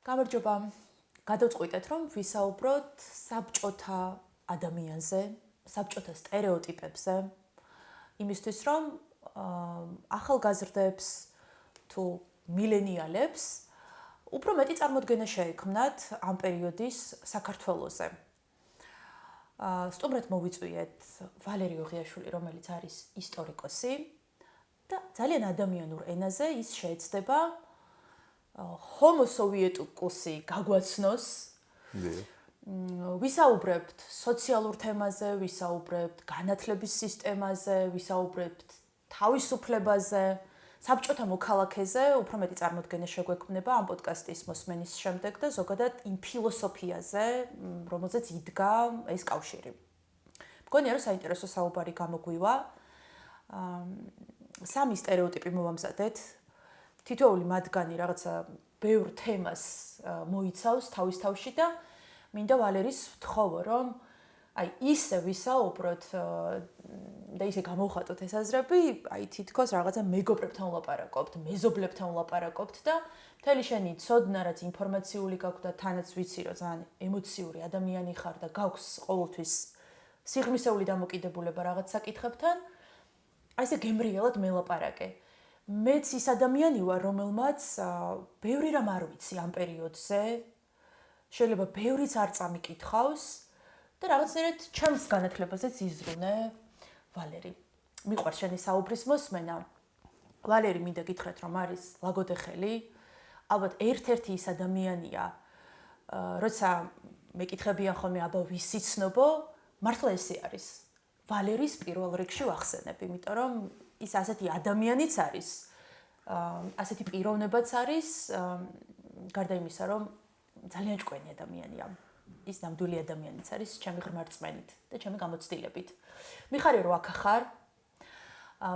გამარჯობა. გადავწყვიტეთ, რომ ვისაუბროთ საბჭოთა ადამიანზე, საბჭოთა სტერეოტიპებზე, იმისთვის, რომ ახალგაზრდებს თუ მილენიალებს უფრო მეტი წარმოდგენა შეექმნათ ამ პერიოდის საქართველოზე. სტუმრად მოვიწვიეთ ვალერი ოღიაშვილი, რომელიც არის ისტორიკოსი და ძალიან ადამიანურ ენაზე ის შეეცდება homo sovieticusi გაგვაცნოს. ვისაუბრებთ სოციალურ თემაზე, ვისაუბრებთ განათლების სისტემაზე, ვისაუბრებთ თავისუფლებაზე, საბჭოთა მოქალაქეზე, უფრო მეტი წარმოდგენა შეგვექმნება ამ პოდკასტის მოსმენის შემდეგ და ზოგადად იმ ფილოსოფიაზე, რომელზეც იდგა ეს კავშირი. მგონია, რომ საინტერესო საუბარი გამოგვივა. სამი სტერეოტიპი მოვამზადეთ. თითოეული მათგანი რაღაცა ბევრ თემას მოიცავს თავის თავში და მინდა ვალერის ვთხოვო, რომ ისე ვისაუბროთ და ისე გამოვხატოთ ეს აზრები, თითქოს რაღაცა მეგობრებთან ვლაპარაკობთ, მეზობლებთან ვლაპარაკობთ და მთელი შენი ცოდნა, რაც ინფორმაციული გაქვს და თანაც ვიცი, რომ ძალიან ემოციური ადამიანი ხარ და გაქვს ყოველთვის სიღრმისეული დამოკიდებულება რაღაც საკითხებთან, ესე გემრიელად მელაპარაკე. მეც ის ადამიანი ვარ, რომელმაც ბევრი რამ არ ვიცი ამ პერიოდზე, შეიძლება ბევრიც არ წამიკითხავს და რაღაცნაირად ჩემს განათლებაზეც იზრუნე. ვალერი, მიყვარს შენი საუბრის მოსმენა. ვალერი, მინდა გითხრათ, რომ არის ლაგოდეხელი, ალბათ ერთ-ერთი ის ადამიანია, როცა მეკითხებიან ხოლმე აბა ვისი ცნობო, მართლა ესე არის. ვალერის პირველ რიგში ვახსენებ, იმიტომ რომ ის ასეთი ადამიანიც არის, ასეთი პიროვნებაც არის, გარდა იმისა, რომ ძალიან ჭკვიანი ადამიანია. ის ნამდვილი ადამიანიც არის ჩემი ღრმა რწმენით და ჩემი გამოცდილებით. მიხარია, რომ აქ ხარ.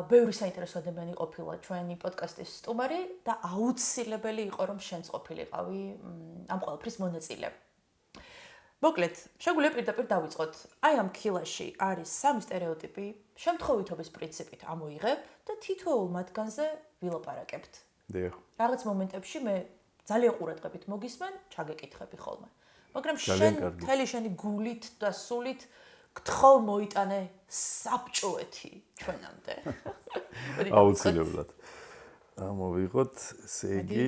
ბევრი საინტერესო ადამიანი ყოფილა ჩვენი პოდკასტის სტუმარი და აუცილებელი იყო, რომ შენც ყოფილიყავი ამ ყველაფრის მონაწილე. მოკლედ, შეგვიძლია პირდაპირ დავიწყოთ. ამ ქილაში არის სამი სტერეოტიპი, შემთხვევითობის პრინციპით ამოიღებ და თითოეულ მათგანზე ვილაპარაკებთ. დიახ. რაღაც მომენტებში მე ძალიან ყურადღებით მოგისმენ, ჩაგეკითხები ხოლმე. მაგრამ შენ მთელი შენი გულით და სულით გთხოვ მოიტანე საბჭოეთი ჩვენამდე. აუცილებლად. მოვიღოთ, ესე იგი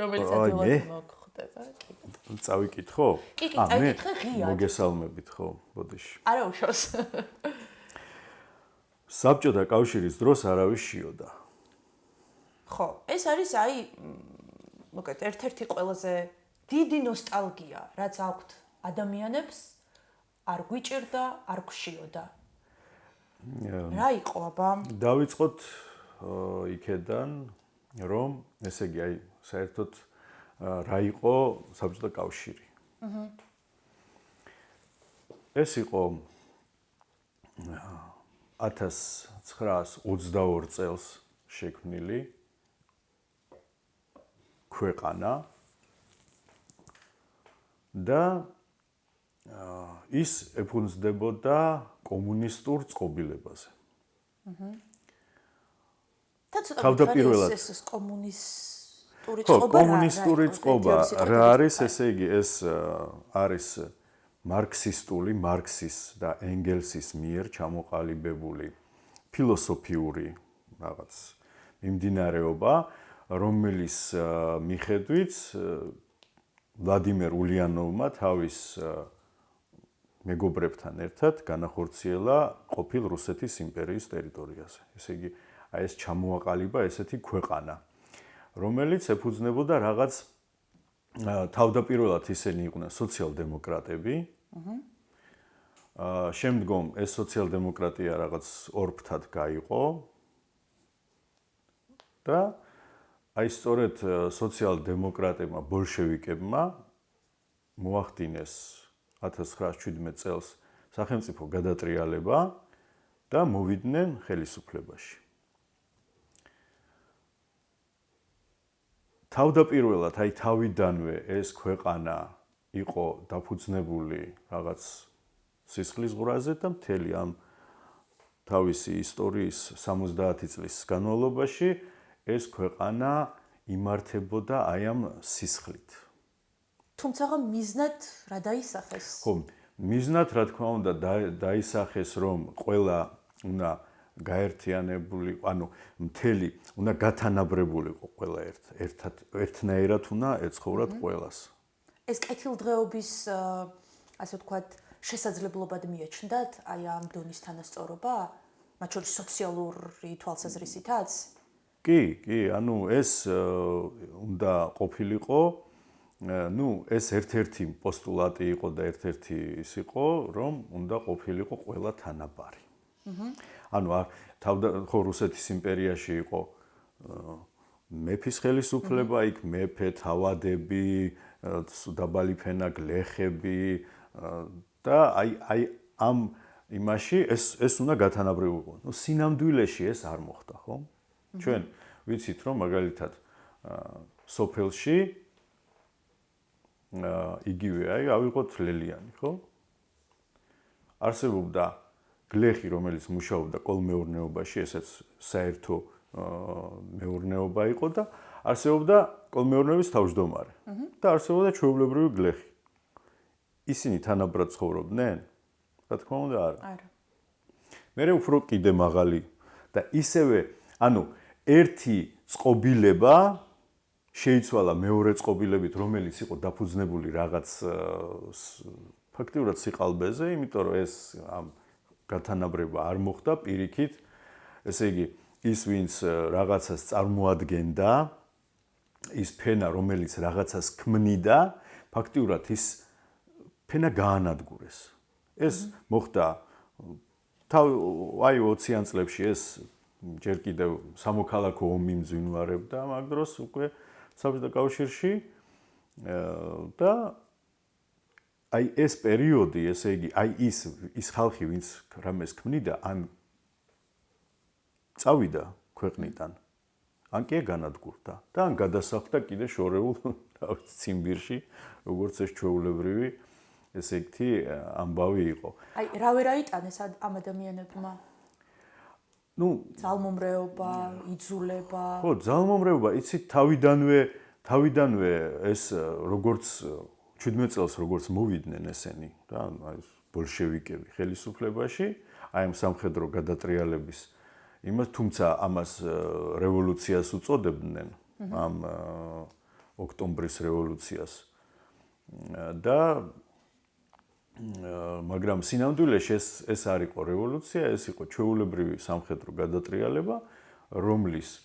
რომელიც ადვილად მოგხვდება, კი. წავიკითხო? კი, წავიკითხე ღიად. მოგესალმებით, ხო, ბოდიში. არა უშავს. საბჭოთა კავშირის დროს არავის შიოდა. ხო, ეს არის მოკლედ ერთ-ერთი ყველაზე დიდი ნოსტალგია, რაც აქვთ ადამიანებს, არ გვიჭირდა, არ გვშიოდა. რა იყო აბა? დავიწყოთ იქედან, რომ ესე იგი, საერთოდ რა იყო საბჭოთა კავშირი. ეს იყო 1922 წელს შექმნილი ქვეყანა და ის ეფუძნდებოდა კომუნისტურ წყობილებაზე. თავდაპირველად ეს კომუნისტური წყობა რა არის, ესე იგი, ეს არის მარქსის და ენგელსის მიერ ჩამოყალიბებული ფილოსოფიური რაღაც მიმდინარეობა, რომელიც მიხედვით ვლადიმერ ულიანოვმა თავის მეგობრებთან ერთად განახორციელა ყოფილ რუსეთის იმპერიის ტერიტორიაზე. ესე იგი, ეს ჩამოაყალიბა ესეთი ქვეყანა, რომელიც ეფუძნებოდა რაღაც თავდაპირველად ისინი იყვნენ სოციალ-დემოკრატები. შემდგომ ეს სოციალ-დემოკრატია რაღაც ორფრთად გაიყო და სწორედ სოციალ-დემოკრატებმა, ბოლშევიკებმა მოახდინეს 1917 წელს სახელმწიფო გადატრიალება და მოვიდნენ ხელისუფლებაში. თავდაპირველად თავიდანვე ეს ქვეყანა იყო დაფუძნებული რაღაც სისხლის ზღვრაზე და მთელი ამ თავისი ისტორიის 70 წლის განმავლობაში ეს ქვეყანა იმართებოდა აი ამ სისხლით. თუმცა მიზნად რა დაისახეს? ხო, მიზნად რა თქმა უნდა დაისახეს, რომ ყველა უნდა გაერთიანებული, ანუ მთელი უნდა გათანაბრებულიყო ყველა ერთნაირად უნდა ეცხოვრათ ყველას. ეს კეთილდღეობის, ასე ვთქვათ, შესაძლებლობად მიაჩნდათ აი ამ დონის თანასწორობა, მათ შორის სოციალური თვალსაზრისითაც? კი, ანუ ეს უნდა ყოფილიყო, ეს ერთ-ერთი პოსტულატი იყო და ერთ-ერთი ის იყო, რომ უნდა ყოფილიყო ყველა თანაბარი. ანუ ხო რუსეთის იმპერიაში იყო მეფის ხელისუფლება, იქ მეფე, თავადები, დაბალი ფენა, გლეხები და აი ამ იმაში ეს უნდა გათანაბრებულიყო. სინამდვილეში ეს არ მოხდა, ხო? ჩვენ ვიცით, რომ მაგალითად სოფელში იგივე ავიღოთ ლელიანი, ხო? არსებობდა გლეხი, რომელიც მუშაობდა კოლმეურნეობაში, ესეც საერთო მეურნეობა იყო და არსებობდა კოლმეურნეობის თავმჯდომარე და არსებობდა ჩვეულებრივი გლეხი. ისინი თანაბრად ცხოვრობდნენ? რა თქმა უნდა, არა. მერე უფრო კიდე მაღალი და ისევე, ანუ ერთი წყობილება შეიცვალა მეორე წყობილებით, რომელიც იყო დაფუძნებული რაღაც ფაქტიურად სიყალბეზე, იმიტომ რომ ეს ამ გათანაბრება არ მოხდა პირიქით, ესე იგი ის ვინც რაღაცას წარმოადგენდა, ის ფენა რომელიც რაღაცას ქმნიდა, ფაქტიურად ის ფენა გაანადგურეს. ეს მოხდა აი 20-იან წლებში ეს ჯერ კიდევ სამოქალაქო ომი მძვინვარებდა მაგ დროს უკვე საბჭოთა კავშირში და აი ეს პერიოდი, ესე იგი, აი ის ხალხი, ვინც რამეს ქმნიდა, ან წავიდა ქვეყნიდან, ან კი განადგურდა და ან გადასახლდა კიდე შორეულ ციმბირში, როგორც ეს ჩვეულებრივი, ესე იგი, ამბავი იყო. აი, რა ვერ აიტანეს ამ ადამიანებმა? ძალმომრეობა, იძულება. ხო, ძალმომრეობა, იცით, თავიდანვე ეს როგორც 17 წელს როგორც მოვიდნენ ესენი, რა, აი ბოლშევიკები ხელისუფლებაში, აი ამ სამხედრო გადატრიალების იმას, თუმცა ამას რევოლუციას უწოდებდნენ, ამ ოქტომბრის რევოლუციას. და მაგრამ სინამდვილეში ეს არ იყო რევოლუცია, ეს იყო ჩვეულებრივი სამხედრო გადატრიალება, რომლის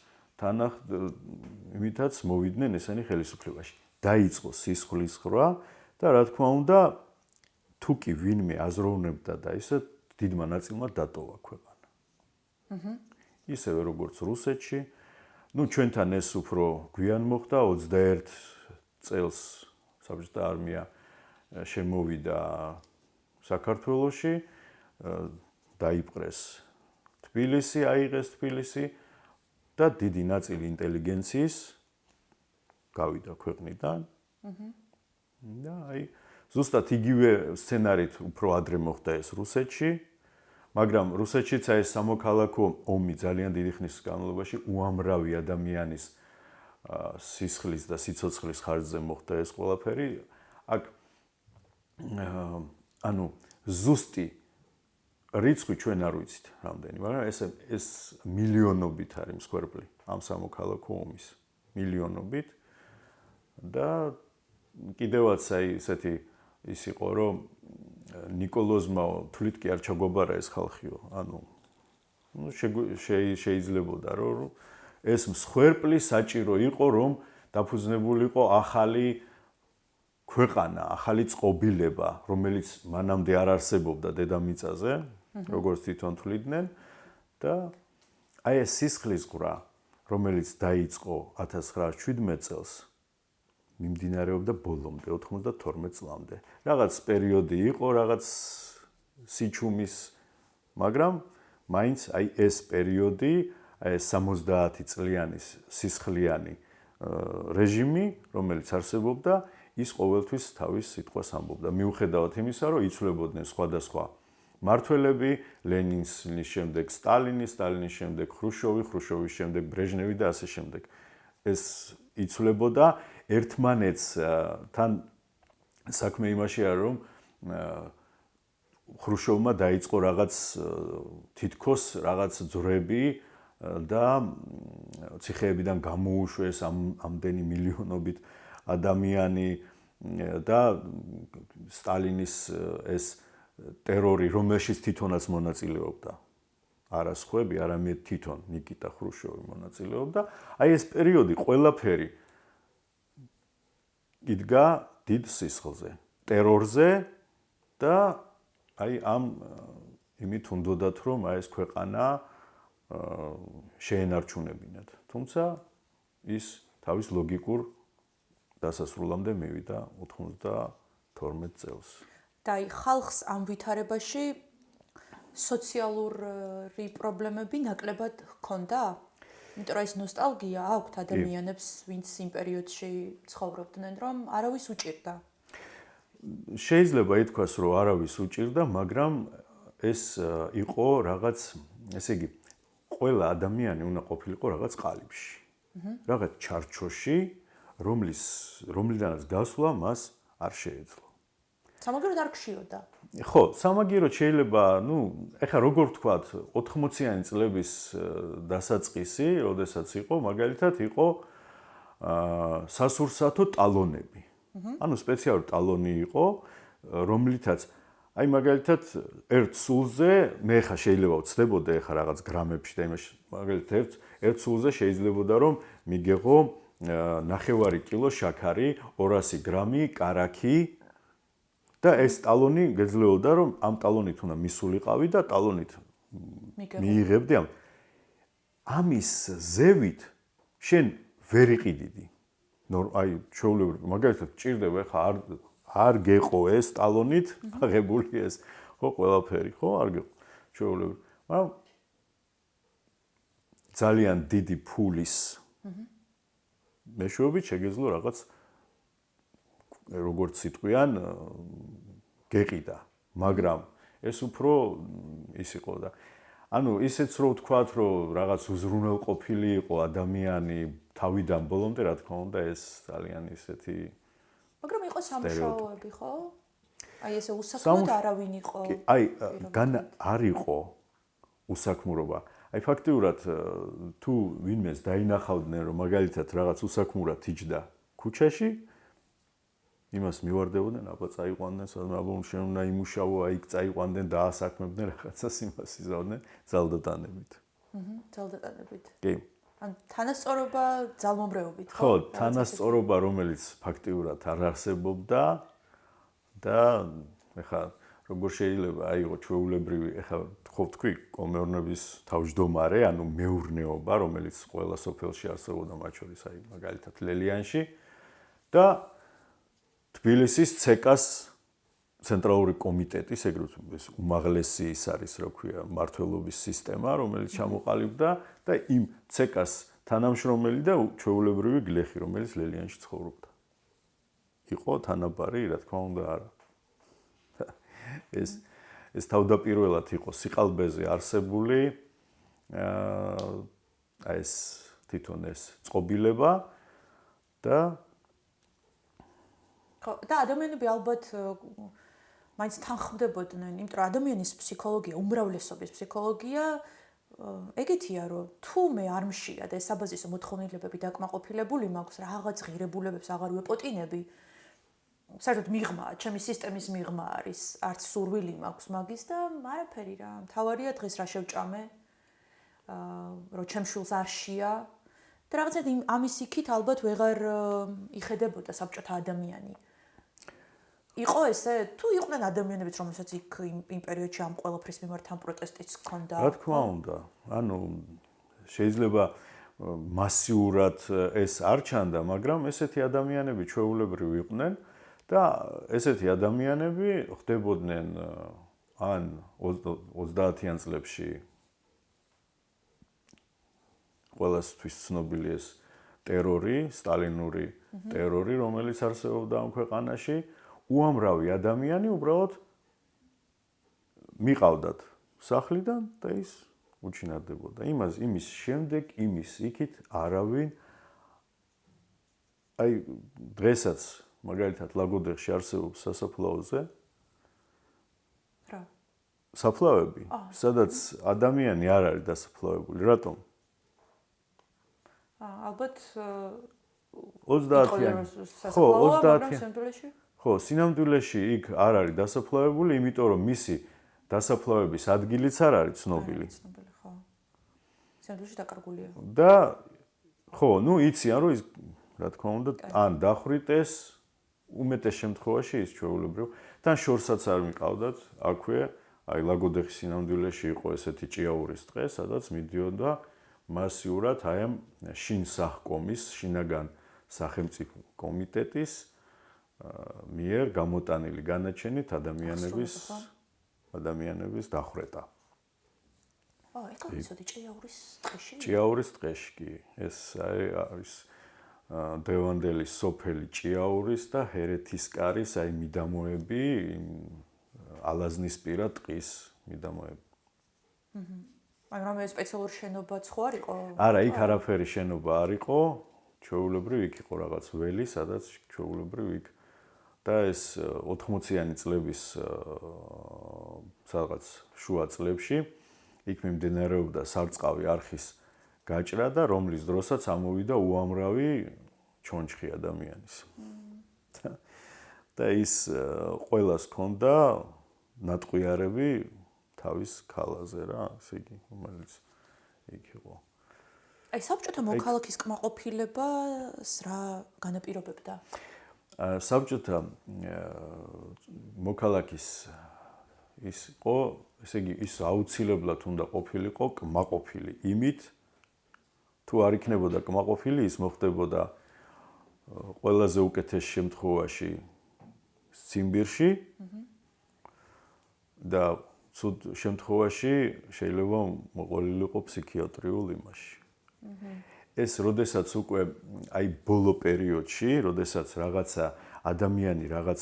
იმითაც მოვიდნენ ესენი ხელისუფლებაში. დაიწყო სისხლისღვრა და რა თქმა უნდა, თუ კი ვინმე აზროვნებდა და ისე დიდმა ნაწილმა დატოვა ქვეყანა. ისევე როგორც რუსეთში, ჩვენთან ეს უფრო გვიან მოხდა, 21 წელს საბჭოთა არმია შემოვიდა საქართველოში, დაიპყრეს თბილისი, აიღეს თბილისი და დიდი ნაწილი ინტელიგენციის გავიდა ქვეყნიდან. და აი ზუსტად იგივე სცენარით უფრო ადრე მოხდა ეს რუსეთში, მაგრამ რუსეთშიც აი ეს სამოქალაქო ომი ძალიან დიდი ხნის განმავლობაში უამრავი ადამიანის სისხლის და სიცოცხლის ხარჯზე მოხდა ეს ყველაფერი. აქ ანუ ზუსტი რიცხვი ჩვენ არ ვიცით რამდენი, მაგრამ ეს მილიონობით არის მსხვერპლი ამ სამოქალაქო ომის, მილიონობით. და კიდევაც აი ესეთი ის იყო, რომ ნიკოლოზმა თვლით კი არ ჩაგვაბარა ეს ხალხიო, ანუ შეიძლებოდა რომ ეს მსხვერპლი საჭირო იყო, რომ დაფუძნებულიყო ახალი ქვეყანა, ახალი წყობილება, რომელიც მანამდე არ არსებობდა დედამიწაზე, როგორც თვითონ თვლიდნენ და აი ეს სისხლისღვრა, რომელიც დაიწყო 1917 წელს მიმდინარეობდა ბოლომდე 92 წლამდე. რაღაც პერიოდი იყო, რაღაც სიჩუმის, მაგრამ მაინც აი ეს პერიოდი, აი ეს 70 წლიანი სისხლიანი რეჟიმი, რომელიც არსებობდა, ის ყოველთვის თავის სიტყვას ამბობდა. მიუხედავად იმისა, რომ იცვლებოდნენ სხვადასხვა მმართველები, ლენინის შემდეგ სტალინის შემდეგ ხრუშოვი, ხრუშოვის შემდეგ ბრეჟნევი და ასე შემდეგ. ეს იცვლებოდა ერთმანეთს თან საქმე იმაშია რომ ხრუშოვმა დაიწყო რაღაც თითქოს რაღაც ძვრები და ციხეებიდან გამოუშვეს ამდენი მილიონობით ადამიანი და სტალინის ეს ტერორი რომელშიც თვითონაც მონაწილეობდა არა სხვები, არამედ თვითონ ნიკიტა ხრუშოვი მონაწილეობდა. აი ეს პერიოდი ყველაფერი იდგა დიდ სისხლზე, ტერორზე და აი ამ იმით უნდოდათ რომ აი ეს ქვეყანა შეენარჩუნებინათ. თუმცა ის თავის ლოგიკურ დასასრულამდე მივიდა 92 წელს. და აი ხალხს ამ ვითარებაში სოციალური პრობლემები ნაკლებად ჰქონდა? იმიტომ რომ ეს ნოსტალგია აქვთ ადამიანებს, ვინც იმ პერიოდში ცხოვრობდნენ, რომ არავის უჭირდა. შეიძლება ითქვას, რომ არავის უჭირდა, მაგრამ ეს იყო რაღაც, ესე იგი, ყველა ადამიანი უნდა ყოფილიყო რაღაც ყალიბში. რაღაც ჩარჩოში, რომლიდანაც გასვლა მას არ შეეძლო. სამაგიეროდ არ გშიოდა. ხო, სამაგიეროდ შეიძლება, ეხლა როგორ ვთქვათ, 80-იანი წლების დასაწყისი, როდესაც იყო, მაგალითად იყო სასურსათო ტალონები. ანუ სპეციალური ტალონი იყო, რომლითაც აი მაგალითად ერთ სულზე, მე ხა შეიძლება ვცდებოდე ხა რაღაც გრამებში და იმაში, მაგალითად ერთ სულზე შეიძლებოდა რომ მიგეღო 9 კილო შაქარი, 200 გრამი კარაქი და ეს ტალონი გეძლეოდა რომ ამ ტალონით უნდა მისულიყავი და ტალონით მიიღებდი ამის ზევით შენ ვერ იყიდიდი. აი ჩვეულებრივ მაგალითად ჭირდება ხა არ გეყო ეს ტალონით აღებული ეს ხო ყველაფერი ხო არ გეყო ჩვეულებრივ მაგრამ ძალიან დიდი ფულის მეშვეობით შეგეძლო რაღაც როგორც სიტყვიან გეყიდა მაგრამ ეს უფრო ის იყო და ანუ ისეც რო ვთქვათ რომ რაღაც უზრუნველყოფილი იყო ადამიანი თავიდან ბოლომდე რა თქმა უნდა ეს ძალიან ისეთი მაგრამ იყო სამუშაოები ხო? აი ესე უსაქმოდ არავინ იყო. აი არ იყო უსაქმურობა. აი ფაქტიურად თუ ვინმეს დაინახავდნენ რომ მაგალითად რაღაც უსაქმურად იჯდა ქუჩაში იმას მივარდებოდნენ, აბა წაიყვანდნენ, აბა შენ უნდა იმუშაო, აი წაიყვანდნენ, დაასაქმებდნენ რაღაცას იმას იზავდნენ ძალდატანებით. ძალდატანებით. კი. ან თანასწორობა ძალმომრეობით ხო? ხო, თანასწორობა რომელიც ფაქტიურად არ არსებობდა და ეხლა როგორ შეიძლება აიღო ჩვეულებრივი ეხლა ხო თქვი კომეორნების თავმჯდომარე, ანუ მეურნეობა, რომელიც ყველა სოფელში არსებობდა, მათ შორის აი მაგალითად ლელიანში და თბილისის ცეკას ცენტრალური კომიტეტის ეგრეთ უმაღლესი ის არის, რა ქვია, მმართველობის სისტემა, რომელიც ჩამოყალიბდა და იმ ცეკას თანამშრომელი და ჩვეულებრივი გლეხი, რომელიც ლელიანში ცხოვრობდა. იყო თანაბარი, რა თქმა უნდა, არა. ეს თავდაპირველად იყო სიყალბეზე არსებული ეს თვითონ ეს წყობილება და ხო, და ადამიანები ალბათ მაინც თანხმდებოდნენ, იმიტომ რომ ადამიანის ფსიქოლოგია, უმრავლესობის ფსიქოლოგია ეგეთია, რომ თუ მე არ მშია და ეს საბაზისო მოთხოვნილებები დაკმაყოფილებული მაქვს, რაღაც ღირებულებებს აღარ ვეპოტინები, საერთოდ მიღმა, ჩემი სისტემის მიღმა არის, არც სურვილი მაქვს მაგის და არაფერი რა, მთავარია დღეს რა შევჭამე, რომ ჩემ შულს არ შია და რაღაცა ამის იქით ალბათ ვეღარ იხედებოდა საბჭოთა ადამიანი. იყო ესე, თუ იყვნენ ადამიანებიც, რომელსაც იქ იმ პერიოდში ამ ყველაფრის მიმართ ამ პროტესტიც ჰქონდა. რა თქმა უნდა, ანუ შეიძლება მასიურად ეს არ ჩანდა, მაგრამ ესეთი ადამიანები ჩვეულებრივ იყვნენ და ესეთი ადამიანები ხდებოდნენ ან 30-იან წლებში ყველასთვის ცნობილი ეს ტერორი, სტალინური ტერორი, რომელიც არსებობდა ამ ქვეყანაში, უამრავი ადამიანი უბრალოდ მიყავდათ სახლიდან და ის უჩინარდებოდა. იმის შემდეგ, იმის იქით არავინ აი დღესაც მაგალითად ლაგოდეხში არსებობს სასაფლაოზე რა? საფლავები, სადაც ადამიანი არ არის დასაფლავებული. რატომ? ალბათ 30-იანი. ხო, 30-იანი. ხო, სინამდვილეში იქ არ არის დასაფლავებული, იმიტომ რომ მისი დასაფლავების ადგილიც არ არის ცნობილი. ცნობილი, ხო. სინამდვილეში დაკარგულია. და ხო, ნუ იციან რომ ის რა თქმა უნდა ან დახვრიტეს, უმეტეს შემთხვევაში ის ჩვეულებრივ, თან შორსაც არ მიყავდათ, აქვე, აი ლაგოდეხის სინამდვილეში იყო ესეთი ჭიაურის დღე, სადაც მიდიოდა მასიურად აი ამ შინსახკომის, შინაგან სახელმწიფო კომიტეტის მიერ გამოტანილი განაჩენით ადამიანების დახვრეტა. ეგ გამიცოდი ჭიაურის დღეში? ჭიაურის დღეში კი. ეს არის დევანდელი სოფელი ჭიაურის და ჰერეთისკარის აი მიდამოები, ალაზნისპირა ტყის მიდამოები. აი რამე სპეციალური შენობაც ხო არ იყო? არა, იქ არაფერი შენობა არ იყო. ჩვეულებრივ იქ იყო რაღაც ველი, სადაც ჩვეულებრივ იქ და ეს 80-იანი წლების სადღაც შუა წლებში იქ მიმდინარეობდა სარწყავი არხის გაჭრა და რომლის დროსაც ამოვიდა უამრავი ჩონჩხი ადამიანის. და ის ყველას ჰქონდა ნატყვიარები თავის ქალაზე რა, ესე იგი, რომელიც იქ იყო. აი საბჭოთა მოქალაქის კმაყოფილებას რა განაპირობებდა? საბჭოთა მოქალაქის ის იყო, ესე იგი, ის აუცილებლად უნდა ყოფილიყო კმაყოფილი იმით, თუ არ იქნებოდა კმაყოფილი, ის მოხდებოდა ყველაზე უკეთეს შემთხვევაში ციმბირში და ცუდ შემთხვევაში შეიძლება მოყოლილიყო ფსიქიატრიულ იმაში. ეს როდესაც უკვე აი ბოლო პერიოდში, როდესაც რაღაცა ადამიანი რაღაც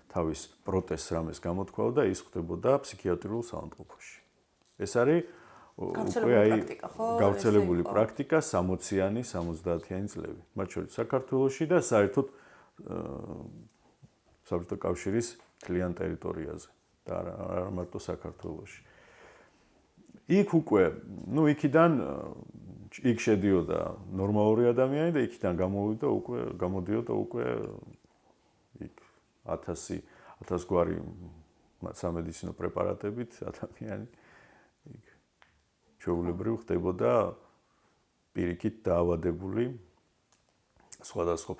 თავის პროტესტს რამეს გამოთქვაოდა, ის ხდებოდა ფსიქიატრიულ საავადმყოფოში. ეს არის უკვე აი გავრცელებული პრაქტიკა 60-იანი, 70-იანი წლები. მათ შორის საქართველოში და საერთოდ საბჭოთა კავშირის მთლიან ტერიტორიაზე და არა მარტო საქართველოში. იქ უკვე, ნუ იქიდან იქ შედიოდა ნორმალური ადამიანი და იქიდან გამოდიოდა უკვე იქ 1000 გვარი სამედიცინო პრეპარატებით ადამიანი იქ ჩვეულებრივ ხდებოდა პირიქით დაავადებული სხვადასხვა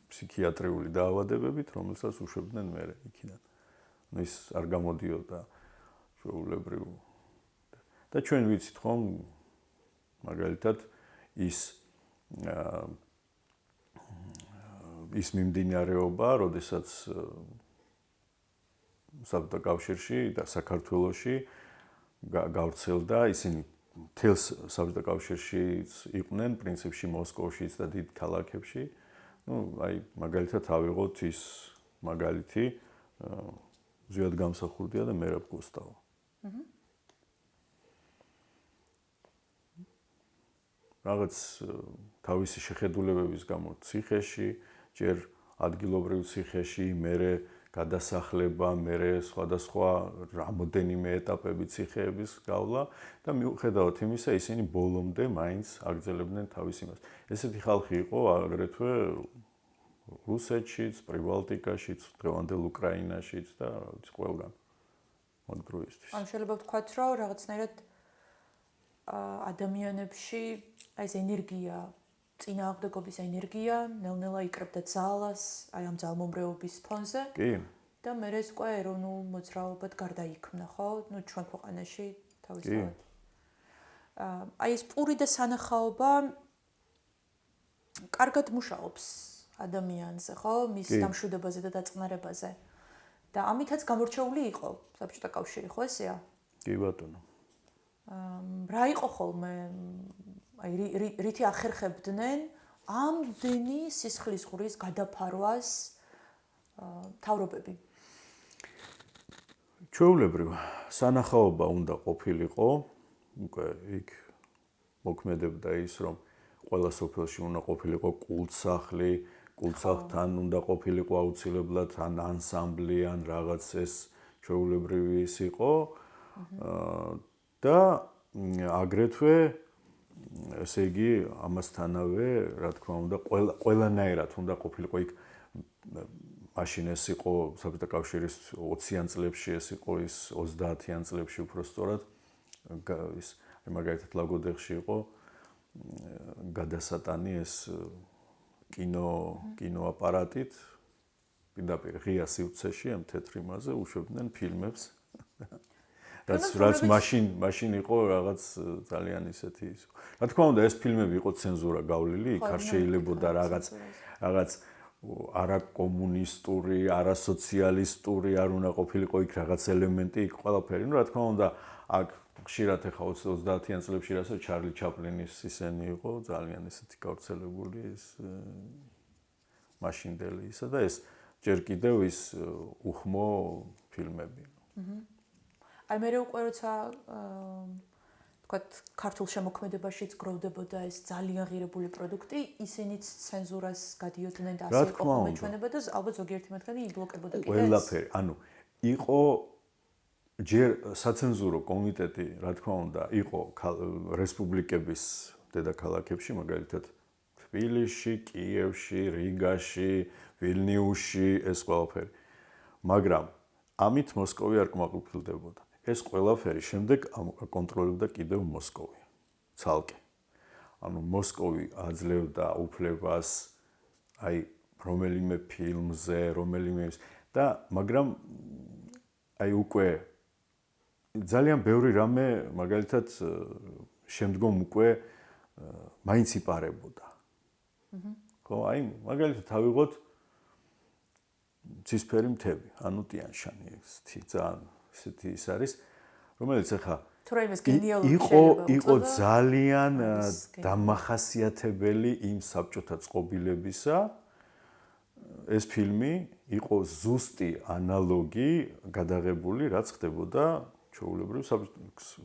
ფსიქიატრიული დაავადებებით, რომელსაც უშვებდნენ მერე იქიდან. ნუ ის არ გამოდიოდა ჩვეულებრივ და ჩვენ ვიცით ხომ მაგალითად ის მიმდინარეობა, როდესაც საბჭოთა კავშირში და საქართველოში გავრცელდა ისინი თელს საბჭოთა კავშირში იყვნენ პრინციპში მოსკოვშიც და დიდ ქალაქებში. ნუ აი მაგალითად ავიღოთ ის მაგალითი ზუსტად გამსახურდია და მერაბ გუსტავო. რაღაც თავისი შეხედულებების გამო ციხეში, ჯერ ადგილობრივ ციხეში, მერე გადასახლება, მერე სხვადასხვა რამოდენიმე ეტაპები ციხეების გავლა და მიუხედავად იმისა, ისინი ბოლომდე მაინც აგრძელებდნენ თავის იმას. ესეთი ხალხი იყო აგრეთვე რუსეთშიც, პრიბალტიკაშიც, დღევანდელ უკრაინაშიც და რაღაც ყველგან მაგ დროისთვის. ან შეიძლება ვთქვათ, რომ რაღაცნაირად ადამიანებში აი ეს ენერგია, წინააღმდეგობის ენერგია ნელ-ნელა იკრებდა ძალას, აი ამ ძალმომრეობის ფონზე. კი. და მე ეს უკვე ეროვნულ მოძრაობად გარდაიქმნა, ხო? ნუ ჩვენ ქვეყანაში თავისთავად. აი ეს პური და სანახაობა კარგად მუშაობს ადამიანზე, ხო? მის დამშვიდებაზე და დაწყნარებაზე. და ამითაც გამორჩეული იყო საბჭოთა კავშირი, ხო ესეა? კი ბატონო. რა იყო ხოლმე აი რითი ახერხებდნენ ამდენი სისხლისღვრის გადაფარვას თავრობები? ჩვეულებრივ სანახაობა უნდა ყოფილიყო, უკვე იქ მოქმედებდა ის, რომ ყველა სოფელში უნდა ყოფილიყო კულტსახლი, კულტსახთან უნდა ყოფილიყო აუცილებლად ან ანსამბლი ან რაღაც ეს ჩვეულებრივი ის იყო და აგრეთვე ესე იგი ამასთანავე რა თქმა უნდა ყველანაირად უნდა ყოფილიყო იქ მაშინ ეს იყო საბჭოთა კავშირის 20-იან წლებში ეს იყო ის 30-იან წლებში უფრო სწორად ის მაგალითად ლაგოდეხში იყო გადასატანი ეს კინოაპარატით პირდაპირ ღია სივრცეში ამ თეთრ იმაზე უშვებდნენ ფილმებს რაც მაშინ იყო რაღაც ძალიან ისეთი ის რა თქმა უნდა ეს ფილმები იყო ცენზურა გავლილი იქ არ შეიძლებოდა რაღაც არაკომუნისტური არასოციალისტური არ უნდა ყოფილიყო იქ რაღაც ელემენტი იქ ყველაფერი რა თქმა უნდა აქ ხშირად ეხა 30-იან წლებში რასაც ჩარლი ჩაპლინის ისენი იყო ძალიან ისეთი გავრცელებული ის მაშინდელი ისა და ეს ჯერ კიდევ ის უხმო ფილმები. აი მე უკვე როცა თქვათ ქართულ შემოქმედებაშიც გროვდებოდა ეს ძალიან ღირებული პროდუქტი, ისინიც ცენზურას გადიოდნენ და ასე იყო ხმეჩვენება და ალბათ ზოგიერთი მათგანი იბლოკებოდა კიდეც. ყველაფერი, ანუ იყო ჯერ საცენზურო კომიტეტი, რა თქმა უნდა, იყო რესპუბლიკების დედაქალაქებში, მაგალითად თბილისში, კიევში, რიგაში, ვილნიუსში ეს ყველაფერი. მაგრამ ამით მოსკოვი არ კმაყოფილდებოდა. ეს ყველაფერი შემდეგ კონტროლებდა კიდევ მოსკოვი. ცალკე. ანუ მოსკოვი აძლევდა უფლებას აი რომელიმე ფილმზე, რომელიმე და მაგრამ აი უკვე ძალიან ბევრი რამე მაგალითად შემდგომ უკვე მაინც იპარებოდა. ხო, აი მაგალითად ავიღოთ ცისფერი მთები, ანუ ტიან-შანი ესეთი ძალიან ესეთი ის არის, რომელიც ახლა იყო ძალიან დამახასიათებელი იმ საბჭოთა წყობილებისა. ეს ფილმი იყო ზუსტი ანალოგი გადაღებული, რაც ხდებოდა ჩვეულებრივ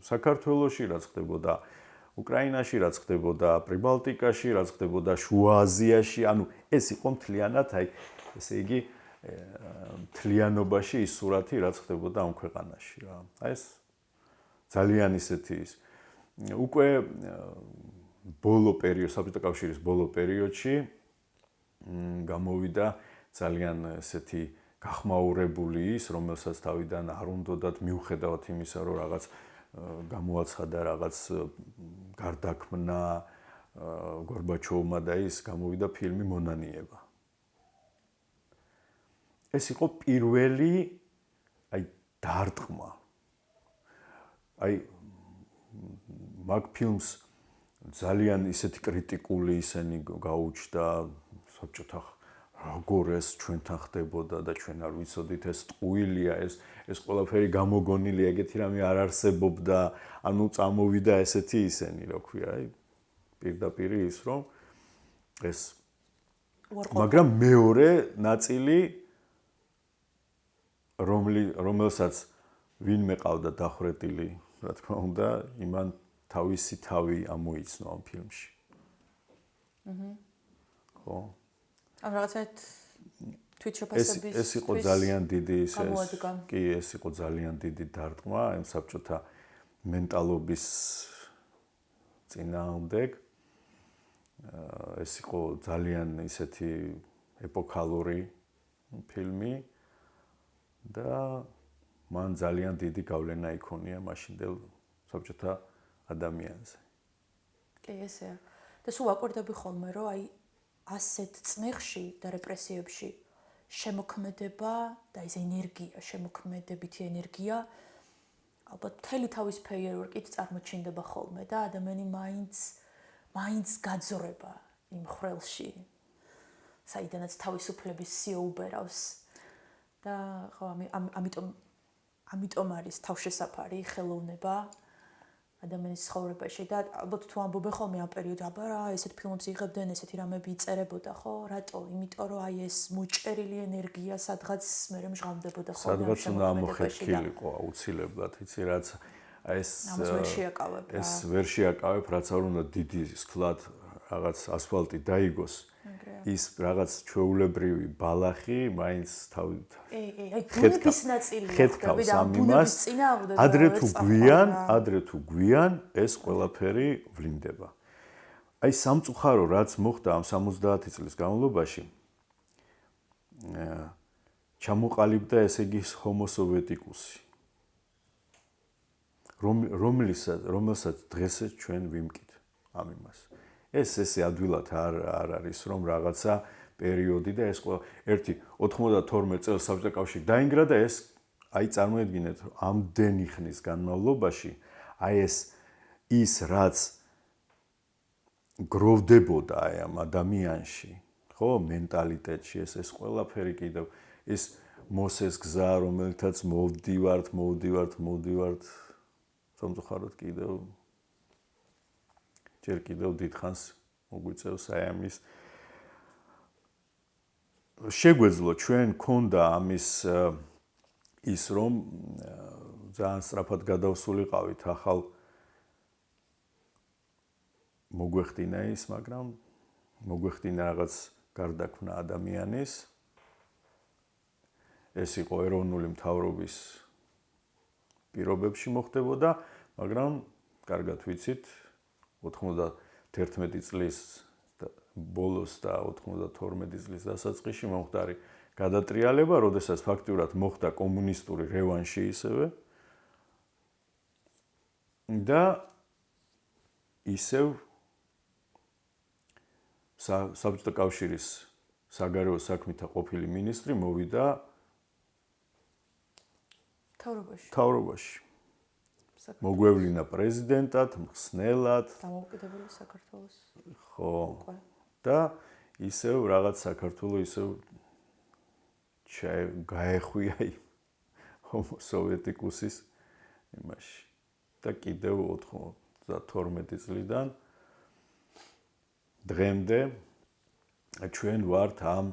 საქართველოში, რაც ხდებოდა უკრაინაში, რაც ხდებოდა პრიბალტიკაში, რაც ხდებოდა შუა აზიაში, ანუ ეს იყო მთლიანად აი ესე იგი მთლიანობაში ის სურათი, რაც ხდებოდა ამ ქვეყანაში რა. აი ეს ძალიან ისეთი ის. უკვე ბოლო პერიოდში, საბჭოთა კავშირის ბოლო პერიოდში გამოვიდა ძალიან ესეთი გახმაურებული ის, რომელსაც თავიდან არ უნდათ მიუხედავად იმისა, რომ რაღაც გამოაცხადა რაღაც გარდაქმნა გორბაჩოვმა და ის გამოვიდა ფილმი მონანიება. ეს იყო პირველი აი დარტყმა. აი მაგ ფილმს ძალიან ისეთი კრიტიკული ისენი გაუჩნდა საბჭოთა როგორ ეს ჩვენთან ხდებოდა და ჩვენ არ ვიცოდით ეს ტყუილია ეს ყველაფერი გამოგონილი ეგეთი რამე არ არსებობდა ანუ წამოვიდა ესეთი ისენი რა ქვია აი პირდაპირ ის რომ ეს მაგრამ მეორე ნაწილი რომელსაც ვინმე ყავდა დახვრეტილი რა თქმა უნდა იმან თავისი თავი ამოიცნო ამ ფილმში. ხო ამ რაღაცეთ თვითშეფასების ეს იყო ძალიან დიდი ეს იყო ძალიან დიდი დარტყმა ამ საბჭოთა მენტალობის წინააღმდეგ ეს იყო ძალიან ისეთი ეპოქალური ფილმი და მან ძალიან დიდი გავლენა იქონია მაშინდელ საბჭოთა ადამიანზე. კი ესეა. და სულ ვაკვირდები ხოლმე რომ აი ასეთ წნეხში და რეპრესიებში შემოქმედება და ეს ენერგია, შემოქმედებითი ენერგია ალბათ მთელი თავის ფეიერვერკით წარმოჩინდება ხოლმე და ადამიანი მაინც გაძრება იმ ხრელში, საიდანაც თავისუფლების სიო უბერავს და ხო ამიტომ არის თავშესაფარი ხელოვნება ადამიანის ცხოვრებაში და ალბათ თუ ამბობენ ხოლმე ამ პერიოდში აბა რა ესეთ ფილმებს იღებდნენ ესეთი რამები იწერებოდა ხო რატო იმიტომ რომ აი ეს მოჭერილი ენერგია სადღაც მე მჟღავდებოდა ხოლმე სადღაც უნდა ამოხეთქილიყო აუცილებლად იცი რაც ეს ვერ შეაკავებ რაც არ უნდა დიდი სკლად რაღაც ასფალტი დაიგოს ის რაღაც ჩვეულებრივი ბალახი მაინც თავი აი ბუნების ნაწილია ხეთქავს ამ იმას ადრე თუ გვიან ეს ყველაფერი ვლინდება აი სამწუხარო რაც მოხდა ამ 70 წლის განმავლობაში ჩამოყალიბდა ესე იგი ჰომო სოვიეტიკუსი რომელსაც დღესაც ჩვენ ვიმკით ამ იმას ეს ადვილად არ არის რომ რაღაცა პერიოდი და ეს ერთი 92 წელს საბჭოთა კავშირი დაინგრა და ეს აი წარმოედგინეთ ამდენი ხნის განმავლობაში აი ის რაც გროვდებოდა აი ამ ადამიანში ხო მენტალიტეტში ეს ყველაფერი კიდევ ეს მოსეს გზა რომელთაც მოვდივართ სამწუხაროდ ჯერ კიდევ დიდხანს მოგვიწევს აი ამის შეგვეძლო ჩვენ ქონდა ამის ის რომ ძალიან სწრაფად გადავსულიყავით ახალ მოგვეხდინა ის მაგრამ მოგვეხდინა რაღაც გარდაქმნა ადამიანის ეს იყო ეროვნული მთავრობის პირობებში მოხდებოდა მაგრამ კარგად ვიცით 91 წლის ბოლოს და 92 წლის დასაწყისში მომხდარი გადატრიალება, როდესაც ფაქტიურად მოხდა კომუნისტური რევანში ისევე და ისევ საბჭოთა კავშირის საგარეო საქმეთა ყოფილი მინისტრი მოვიდა მთავრობაში. მოგვევლინა პრეზიდენტად, მხსნელად. დამოუკიდებელი საქართველოს. ხო. და ისევ რაღაც საქართველოს ისევ გაეხვია ჰომო სოვიეტიკუსის იმაში. და კიდევ 92 წლიდან დღემდე ჩვენ ვართ ამ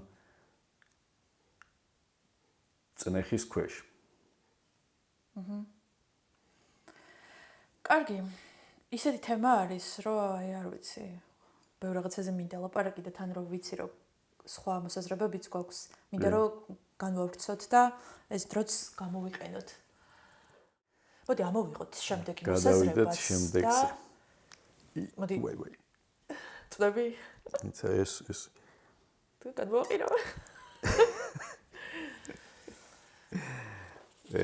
წნეხის ქვეშ. კარგი. ისეთი თემა არის, რომ აი არ ვიცი. ბევრ რაღაცაზე მინდა ლაპარაკი და თან რომ ვიცი რომ სხვა მოსაზრებებიც გვაქვს. მინდა რომ განვავრცოთ და ეს დროც გამოვიყენოთ. მოდი ამოვიღოთ შემდეგი მოსაზრებაც. გადავიდეთ შემდეგზე. მოდი. ვაი. წდები. ეს თუ გადმოვიყირო.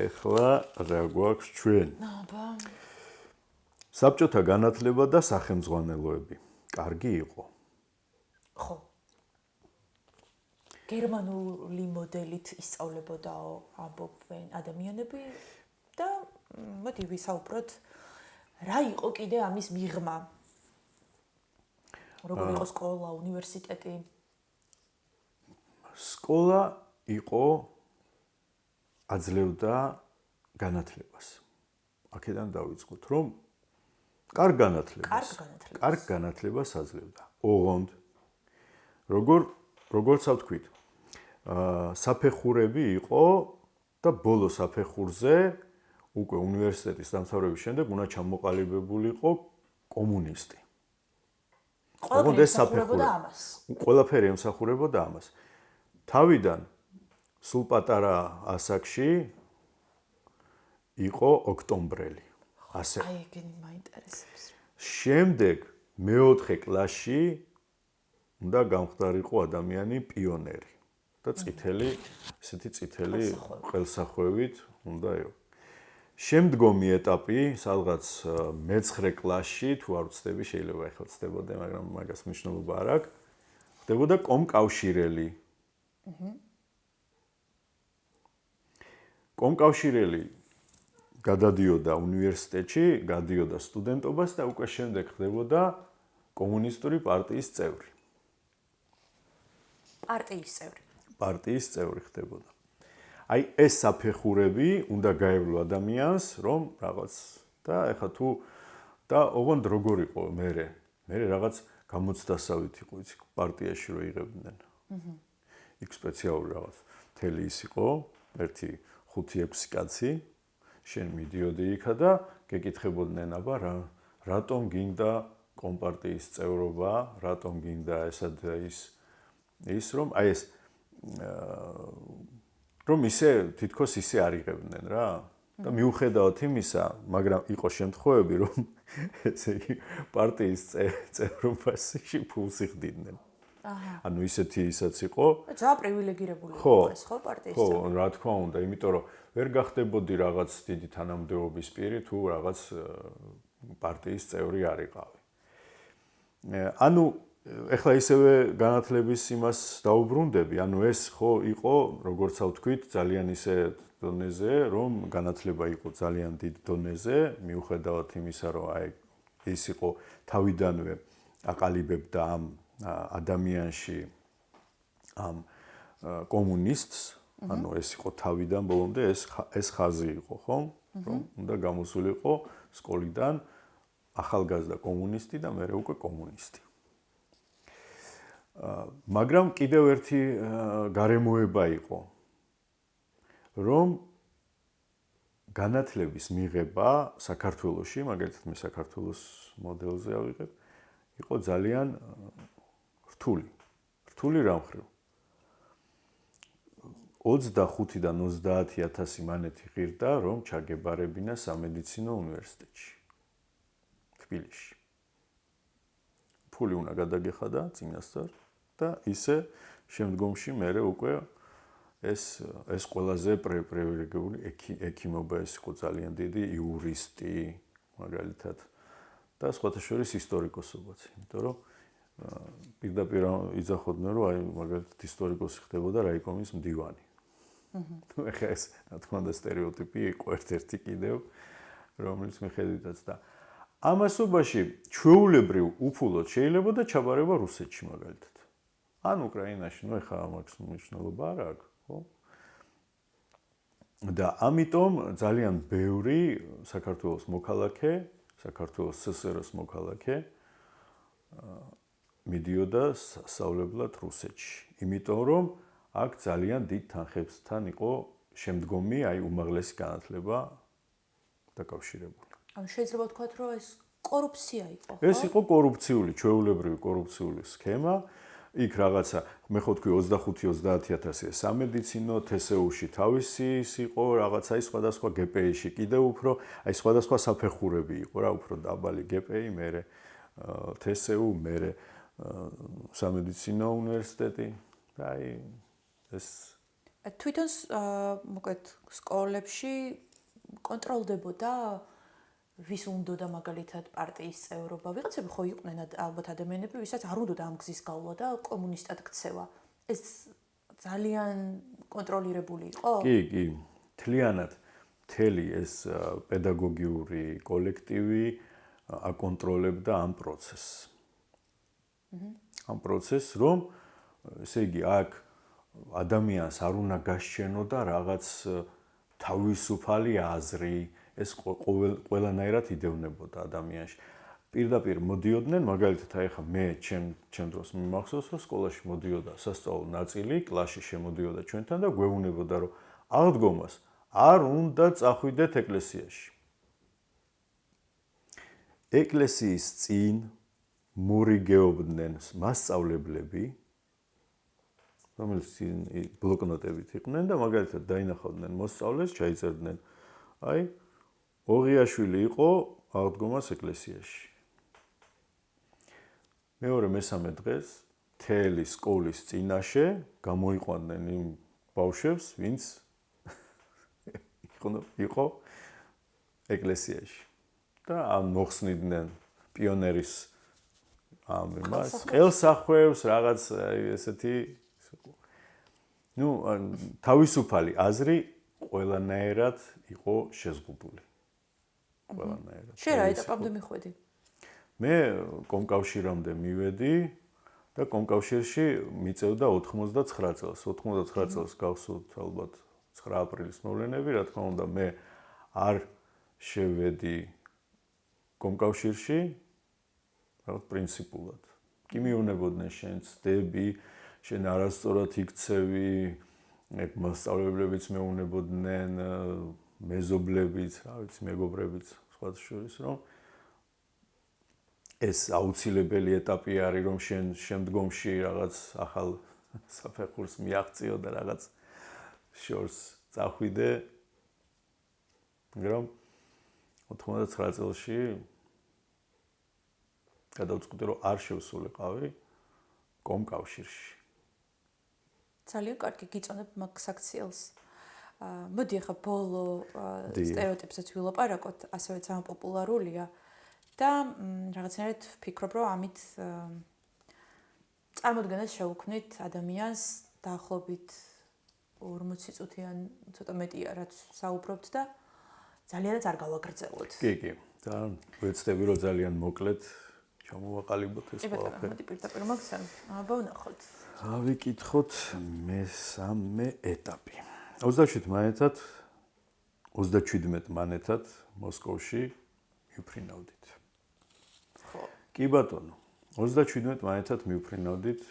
ეხლა რა გვაქვს ჩვენ? აბა. საბჭოთა განათლება და სახელმძღვანელოები. კარგი იყო. ხო. გერმანული მოდელით ისწავლებოდაო ამბობენ ადამიანები და მოდი ვისაუბროთ რა იყო კიდე ამის მიღმა. როგორ იყო სკოლა, უნივერსიტეტი? სკოლა იყო აძლევდა განათლებას. აქედან დავიწყოთ, რომ კარგ განათლებას აძლევდა. ოღონდ როგორც ვთქვით, საფეხურები იყო და ბოლო საფეხურზე უკვე უნივერსიტეტის დამთავრების შემდეგ უნდა ჩამოყალიბებულიყო კომუნისტი. ყველაფერი ემსახურებოდა ამას. თავიდან სულ პატარა ასაკში იყო ოქტომბრელი. ასე. აი, ეგენი მაინტერესებს. შემდეგ მეოთხე კლასში უნდა გამხდარიყო ადამიანი პიონერი და ესეთი წითელი ყელსახვევით უნდა იყო. შემდგომი ეტაპი, სადღაც მე-9 კლასში, თუ არ ვცდები, შეიძლება ახლა ვცდებოდე, მაგრამ მაგას მნიშვნელობა არ აქვს. ხდებოდა კომკავშირელი. კომკავშირელი გადადიოდა უნივერსიტეტში, გადიოდა სტუდენტობას და უკვე შემდეგ ხდებოდა კომუნისტური პარტიის წევრი. პარტიის წევრი ხდებოდა. აი ეს საფეხურები უნდა გაევლო ადამიანს, რომ რაღაც და ეხლა თუ და ოღონდ როგორ იყო მე რაღაც გამოცდასავით იყო იცი პარტიაში რო იღებდნენ. იქ სპეციალური რაღაც თელი ის იყო, ერთი 5-6 კაცი შენ მიდიოდი იქა და გეკითხებოდნენ, აბა რატომ გინდა კომპარტიის წევრობა, რატომ გინდა ესად ის რომ აი ეს რომ ისე თითქოს ისე არიღებდნენ რა და მიუხედავად იმისა, მაგრამ იყო შემთხვევები, რომ ესე იგი პარტიის წევრობაში ფულს იხდიდნენ. ანუ ისეც იყო. ძალიან პრივილეგირებული იყო ეს ხო პარტიის წევრი? ხო, რა თქმა უნდა, იმიტომ რომ ვერ გახდებოდი რაღაც დიდი თანამდებობის პირი თუ რაღაც პარტიის წევრი არიყავი. ანუ ეხლა ისევე განათლების იმას დაუბრუნდები, ანუ ეს ხო იყო, როგორც ვთქვით, ძალიან ისე დონეზე, რომ განათლება იყო ძალიან დიდ დონეზე, მიუხედავად იმისა, რომ აი ის იყო თავიდანვე აყალიბებდა ამ ადამიანში ამ კომუნისტს, ანუ ეს იყო თავიდან ბოლომდე ეს ხაზი იყო, ხო? რომ უნდა გამოსულიყო სკოლიდან ახალგაზრდა კომუნისტი და მერე უკვე კომუნისტი. მაგრამ კიდევ ერთი გარემოება იყო, რომ განათლების მიღება საქართველოში, მაგალითად მე საქართველოს მოდელზე ავიღებ, იყო ძალიან რთული რა მხრივ. 25-დან 30,000 მანეთი ღირდა, რომ ჩაგებარებინა სამედიცინო უნივერსიტეტში. თბილისში. ფული უნდა გადაგეხადა წინასწარ და ისე შემდგომში მერე უკვე ეს ყველაზე პრივილეგირებული ექიმობა ეს იყო ძალიან დიდი იურისტი მაგალითად და სხვათა შორის ისტორიკოსობაც, იმიტომ რომ პირდაპირ იძახოდნენ რომ აი მაგალითად ისტორიკოსი ხდებოდა რაიკომის მდივანი. ეხლა ეს რა თქმა უნდა სტერეოტიპი იყო ერთ-ერთი კიდევ რომელიც მიხედვითაც და ამასობაში ჩვეულებრივ უფულოდ შეიძლება და ჩაბარება რუსეთში მაგალითად. ან უკრაინაში, ნუ ეხლა მაგის მნიშვნელობა არ აქვს, ხო? და ამიტომ ძალიან ბევრი საქართველოს მოქალაქე, საქართველოს SSR-ს მოქალაქე მიდიოდა სწავლებლად რუსეთში. იმიტომ რომ აქ ძალიან დიდ თანხებთან იყო შემდგომი აი უმაღლესი განათლება დაკავშირებული. ანუ შეიძლება ვთქვათ, რომ ეს კორუფცია იყო, ხო? ეს იყო კორუფციული, ჩვეულებრივი კორუფციული სქემა. იქ რაღაცა, მე ხო თქვი 25-30,000 სამედიცინო, TSU-ში თავისი ის იყო, რაღაცა ის სხვადასხვა GPI-ში კიდევ უფრო, აი სხვადასხვა საფეხურები იყო რა, უფრო დაბალი GPI, მერე TSU, მერე სამედიცინო უნივერსიტეტი და აი ეს თვითონ მოკლედ სკოლებში კონტროლდებოდა ვის უნდოდა მაგალითად პარტიის წევრობა. ვიღაცები ხო იყვნენ ალბათ ადამიანები, ვისაც არ უნდოდა ამ გზის გავლა და კომუნისტად ქცევა. ეს ძალიან კონტროლირებული იყო? კი, მთლიანად მთელი ეს პედაგოგიური კოლექტივი აკონტროლებდა ამ პროცესს. ამ პროცესს, რომ ესე იგი აქ ადამიანს არ უნდა გასჩენოდა რაღაც თავისუფალი აზრი, ეს ყველანაირად იდევნებოდა ადამიანში. პირდაპირ მოდიოდნენ, მაგალითად, აი ხა მე ჩემ დროს მიმახსოვს, რომ სკოლაში მოდიოდა სასწავლო ნაწილი, კლასში შემოდიოდა ჩვენთან და გვეუბნებოდა, რომ აღდგომას არ უნდა წახვიდეთ ეკლესიაში. ეკლესიის წინ მორიგეობდნენ მასწავლებლები, რომელიც ბლოკნოტებით იყვნენ და მაგალითად დაინახავდნენ მოსწავლეს, ჩაიწერდნენ, აი ოღიაშვილი იყო აღდგომას ეკლესიაში. მეორე მესამე დღეს მთელი სკოლის წინაშე გამოიყვანდნენ იმ ბავშვებს, ვინც იყო ეკლესიაში. და ამ მოხსნიდნენ პიონერის ამ იმას, ყელსახვევს, რაღაც ესეთი თავისუფალი აზრი ყველანაირად იყო შეზღუდული. ყველანაირად. შენ რა ეტაპამდე მიხვედი? მე კომკავშირამდე მივედი და კომკავშირში მიწევდა 99 წელს. 99 წელს გავსურთ ალბათ 9 აპრილის მოვლენები, რა თქმა უნდა, მე არ შევედი კომკავშირში, რაღაც პრინციპულად. კი მიუნებოდნენ შენ ცდები, შენ არასწორად იქცევი, მასწავლებლებიც მეუნებოდნენ, მეზობლებიც, რა ვიცი, მეგობრებიც, სხვათა შორის, რომ ეს აუცილებელი ეტაპი არის, რომ შენ შემდგომში რაღაც ახალ საფეხურს მიაღწიო და რაღაც შორს წახვიდე. მაგრამ 99 წელში გადავწყვიტე, რომ არ შევსულიყავი კომკავშირში. ძალიან კარგი გიწონებ მაგ საქციელს. მოდი ახლა ბოლო სტერეოტიპსაც ვილაპარაკოთ, ასევე ძალიან პოპულარულია და რაღაცნაირად ვფიქრობ, რომ ამით წარმოდგენას შევქმნით ადამიანს დაახლოებით 40 წუთიან ცოტა მეტია, რაც საუბრობთ და ძალიანაც არ გავაგრძელოთ. კი. და ვეცდები, რომ ძალიან მოკლედ ჩამოვაყალიბოთ ეს ყველაფერი. მოდი პირდაპირ მაგსან ვნახოთ. ავიკითხოთ მესამე ეტაპი. 37 მანეთად მოსკოვში მივფრინავდით. ხო. კი ბატონო, 37 მანეთად მივფრინავდით.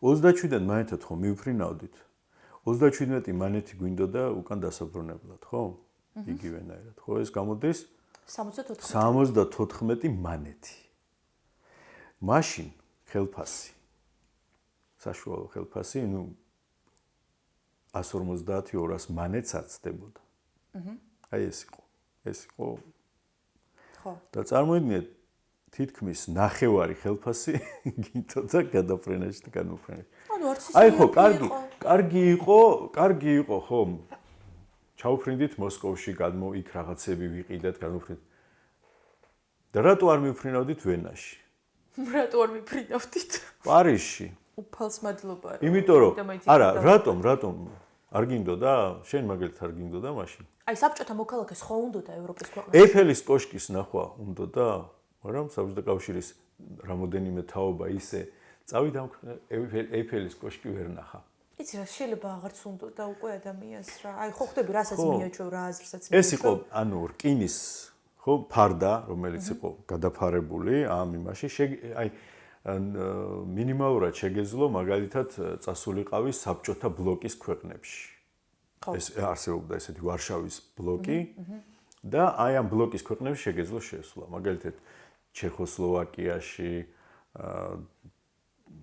37 მანეთად ხო მივფრინავდით? 37 მანეთი გვინდოდა უკან დასაბრუნებლად, ხო? იგივენაირად, ხო? ეს გამოდის 74 მანეთი. მაშინ ხელფასი, საშუალო ხელფასი, 150-200 მანეთს არ ცდებოდა. აი ეს იყო. ხო. და წარმოიდგინეთ, თითქმის ნახევარი ხელფასი გინდოდა გადაფრენაში და განმოფრენაში. ანუ არც ისე აი ხო, კარგი იყო, ხო. ჩავფრინდით მოსკოვში, იქ რაღაცები ვიყიდეთ, განმოფრინდით. და რატო არ მივფრინავდით ვენაში? რატო არ მიფრინავდით? პარიზში. უფალს მადლობა. იმიტომ რომ არა, რატომ არ გინდოდა? შენ მაგალითად არ გინდოდა მაშინ? აი საბჭოთა მოქალაქეს ხო უნდოდა ევროპის ქვეყნებში? ეიფელის კოშკის ნახვა უნდოდა, მაგრამ საბჭოთა კავშირის რამოდენიმე თაობა ისე წავიდა ეიფელის კოშკი ვერ ნახა. იცი რა, შეიძლება აღარც უნდოდა უკვე ადამიანს რა. აი ხო ხდები რასაც მიაჩვევ რა აზრსაც ეს იყო, ანუ რკინის ხო ფარდა, რომელიც იყო გადაფარებული ამ იმაში, აი მინიმალურად შეგეძლო მაგალითად წასულიყავი საბჭოთა ბლოკის ქვეყნებში. ეს არსებობდა ესეთი ვარშავის ბლოკი და აი ამ ბლოკის ქვეყნებში შეგეძლო შესვლა. მაგალითად ჩეხოსლოვაკიაში,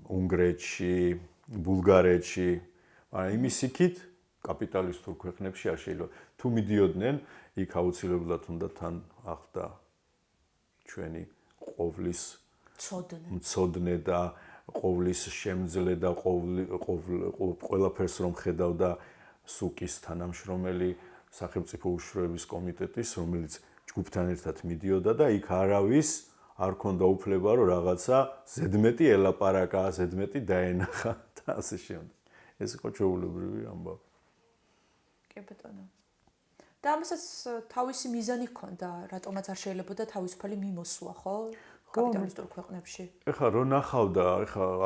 უნგრეთში, ბულგარეთში, იმის იქით კაპიტალისტურ ქვეყნებში არ შეიძლება. თუ მიდიოდნენ, იქ აუცილებლად უნდა თან ახდა ჩვენი ყოვლის მცოდნე და ყოვლის შემძლე და ყველაფერს რომ ხედავდა სუკის თანამშრომელი სახელმწიფო უშუალოების კომიტეტის, რომელიც ჯგუფთან ერთად მიდიოდა და იქ არავის არ ქონდა უფლება, რომ რაღაცა ზედმეტი ელაპარაკა, ზედმეტი დაენახა და ასე შემდეგ. ეს იყო ჩვეულებრივი ამბავი. კი ბატონო. და ამასაც თავისი მიზანი ჰქონდა, რატომაც არ შეიძლებოდა თავისუფალი მიმოსვლა, ხო? კაპიტალისტურ ქვეყნებში. ეხლა რო ნახავდა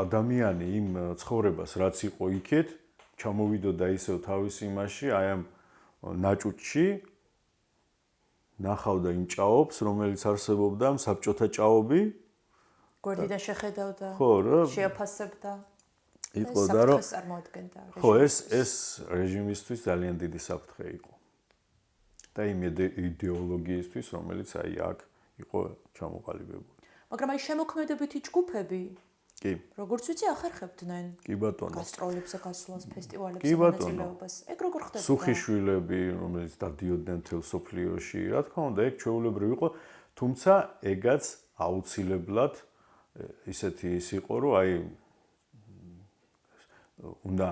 ადამიანი იმ ცხოვრებას, რაც იყო იქეთ, ჩამოვიდოდა ისევ თავის იმაში, აი ამ ნაჭუჭში ნახავდა იმ ჭაობს, რომელიც არსებობდა, საბჭოთა ჭაობი. გვერდიდან შეხედავდა, შეაფასებდა. იყო და რომ წარმოადგენდა. ხო, ეს რეჟიმისთვის ძალიან დიდი საფრთხე იყო. და იმ იდეოლოგიისთვის, რომელიც აი აქ იყო ჩამოყალიბებული. მაგრამ აი შემოქმედებითი ჯგუფები კი. როგორც ვიცი, ახერხებდნენ. კი ბატონო. გასტროლებზე გასვლას, ფესტივალებზე კი ბატონო. მონაწილეობას. ეგ როგორ ხდებოდა? სუხიშვილები, რომელიც დადიოდნენ მთელ სოფლიოში, რა თქმა უნდა, ეგ ჩვეულებრივი იყო, თუმცა ეგაც აუცილებლად ისეთი ის იყო, რომ აი უნდა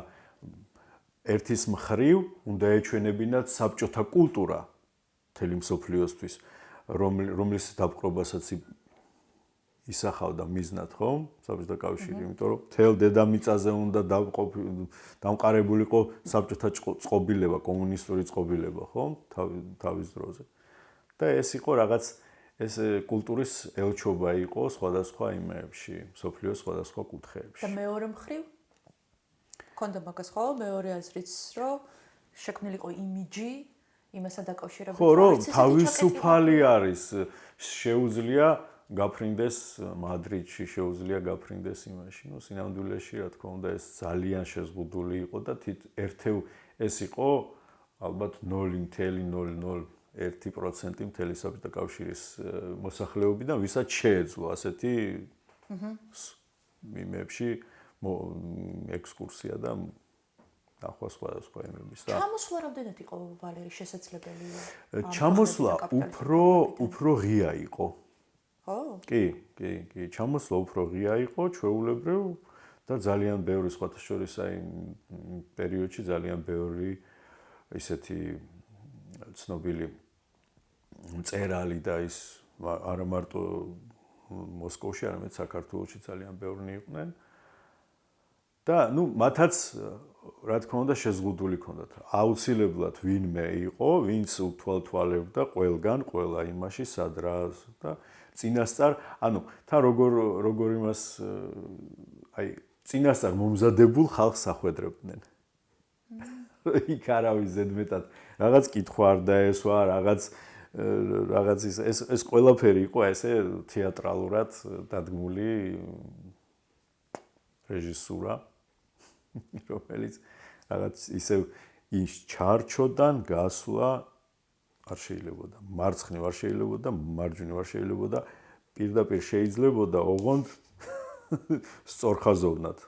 ერთის მხრივ უნდა ეჩვენებინათ საბჭოთა კულტურა მთელი მსოფლიოსთვის, რომლის დაპყრობასაც ისახავდა მიზნად, ხო? საბჭოთა კავშირი, იმიტომ რომ მთელ დედამიწაზე უნდა დამყარებულიყო საბჭოთა წყობილება, კომუნისტური წყობილება, ხო? თავის დროზე. და ეს იყო რაღაც ეს კულტურის ელჩობა იყო სხვადასხვა იმებში, მსოფლიოს სხვადასხვა კუთხეებში. და მეორე მხრივ ქონდა მაგას ხო? მეორე აზრიც, რომ შექმნილიყო იმიჯი იმასთან დაკავშირებით. ხო, რომ თავისუფალი არის, შეუძლია გაფრინდეს მადრიდში, შეუძლია გაფრინდეს იმაში. ნუ სინამდვილეში, რა თქმა უნდა, ეს ძალიან შეზღუდული იყო და ერთევ ეს იყო ალბათ 0.00 1% მთელი საბჭოთა კავშირის მოსახლეობიდან, ვისაც შეეძლო ასეთი მიმებში ექსკურსია და ახლა სხვა იმების და ჩამოსვლა რამდენად იყო ვალერი შესაძლებელი? ჩამოსვლა უფრო ღია იყო. ხო? კი, ჩამოსვლა უფრო ღია იყო, ჩვეულებრივ და ძალიან ბევრი სხვათა შორის აი პერიოდში ძალიან ბევრი ისეთი ცნობილი მწერალი და ის არა მარტო მოსკოვში, არამედ საქართველოში ძალიან ბევრნი იყვნენ. და მათაც რა თქმა უნდა შეზღუდული ჰქონდათ. აუცილებლად ვინმე იყო, ვინც უთვალთვალებდა ყველგან, ყველა იმაში სად რა და წინასწარ, თან როგორ იმას აი წინასწარ მომზადებულ ხალხს ახვედრებდნენ. იქ არავის ზედმეტად რაღაც კითხვა არ დაესვა, რაღაც ეს ყველაფერი იყო ესე თეატრალურად დადგმული რეჟისურა, რომელიც რაღაც ისევ ის ჩარჩოდან გასვლა არ შეიძლებოდა. მარცხნივ არ შეიძლებოდა, მარჯვნივ არ შეიძლებოდა, პირდაპირ შეიძლებოდა ოღონდ სწორხაზოვნად.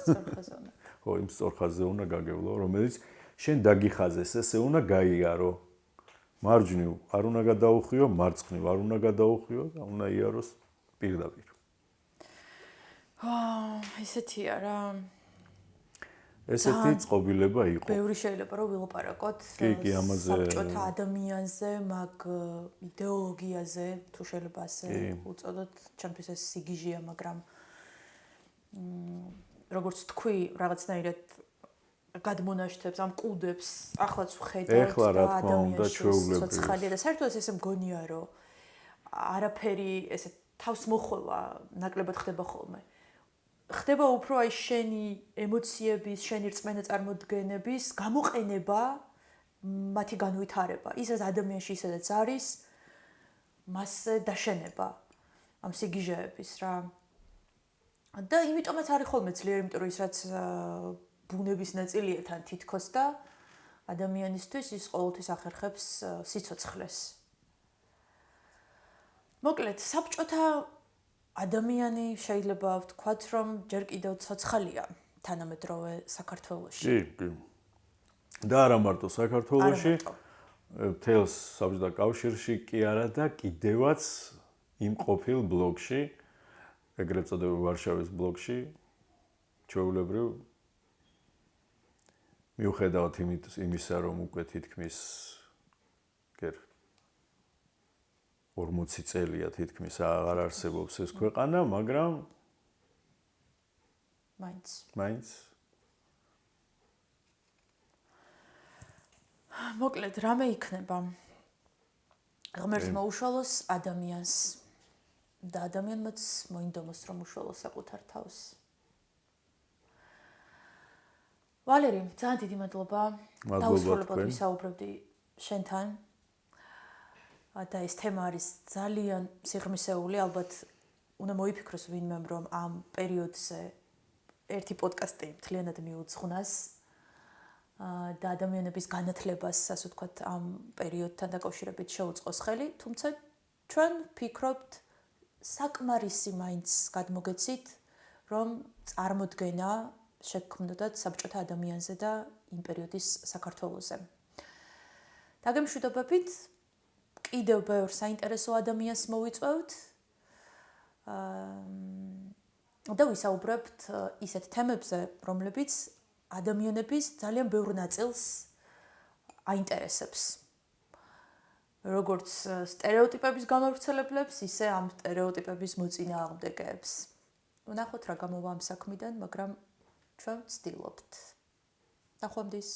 სწორხაზოვნად. ხო, იმ სწორხაზზე უნდა გაგევლო, რომელიც შენ დაგიხაზეს, ესე უნდა გაიარო. მარჯვნივ არ უნდა გადაუხვიო, მარცხნივ არ უნდა გადაუხვიო და უნდა იაროს პირდაპირ. ისეთია რა. ესეთი წყობილება იყო. ბევრი შეიძლება რომ ვილაპარაკოთ ამაზე საბჭოთა ადამიანზე, მაგ იდეოლოგიაზე, თუ შეიძლება ასე უწოდოთ, ჩემთვის ეს სიგიჟეა, მაგრამ როგორც თქვი, რაღაცნაირად გადმონაშთებს ამ კუდებს ახლაც ვხედავთ და ადამიანში ცოცხალია და საერთოდ ესე მგონია რომ არაფერი ესე თავს მოხოლა ნაკლებად ხდება ხოლმე. ხდება უფრო აი შენი ემოციების, შენი რწმენა წარმოდგენების გამოყენება, მათი განვითარება. ის რაც ადამიანში ისედაც არის, მასზე დაშენება ამ სიგიჟეების რა. და იმიტომაც არის ხოლმე ძლიერი, იმიტომ რომ ის რაც ბუნების ნაწილია თან თითქოს და ადამიანისთვის ის ყოველთვის ახერხებს სიცოცხლეს. მოკლედ, საბჭოთა ადამიანი შეიძლება ვთქვათ, რომ ჯერ კიდევ ცოცხალია თანამედროვე საქართველოში. კი. და არა მარტო საქართველოში, მთელს საბჭოთა კავშირში კი არა და კიდევაც იმ ყოფილ ბლოკში, ეგრეთ წოდებულ ვარშავის ბლოკში, ჩვეულებრივ მიუხედავად იმისა, რომ უკვე თითქმის 40 წელია თითქმის აღარ არსებობს ეს ქვეყანა, მაგრამ მაინც მოკლედ, რამე იქნება ღმერთმა უშვალოს ადამიანს და ადამიანმაც მოინდომოს რომ უშვალოს საკუთარ თავს. ვალერი, ძალიან დიდი მადლობა. დაუსრულებლად ვისაუბრებდი შენთან. და ეს თემა არის ძალიან სიღრმისეული, ალბათ უნდა მოიფიქროს ვინმე რომ ამ პერიოდზე ერთი პოდკასტი მთლიანად მიუძღვნას და ადამიანების განათლებას, ასე ვთქვათ, ამ პერიოდთან დაკავშირებით შეუწყოს ხელი, თუმცა ჩვენ ვფიქრობთ საკმარისი მაინც გადმოგეცით, რომ წარმოდგენა შექმნოდათ საბჭოთა ადამიანზე და იმ პერიოდის საქართველოზე. დაგემშვიდობებით, კიდევ ბევრ საინტერესო ადამიანს მოვიწვევთ და ვისაუბრებთ ისეთ თემებზე, რომლებიც ადამიანების ძალიან ბევრ ნაწილს აინტერესებს. როგორც სტერეოტიპების გამავრცელებლებს, ისე ამ სტერეოტიპების მოწინააღმდეგეებს. ვნახოთ რა გამოვა ამ საქმიდან, მაგრამ ჩვენ ვცდილობთ. ნახვამდის.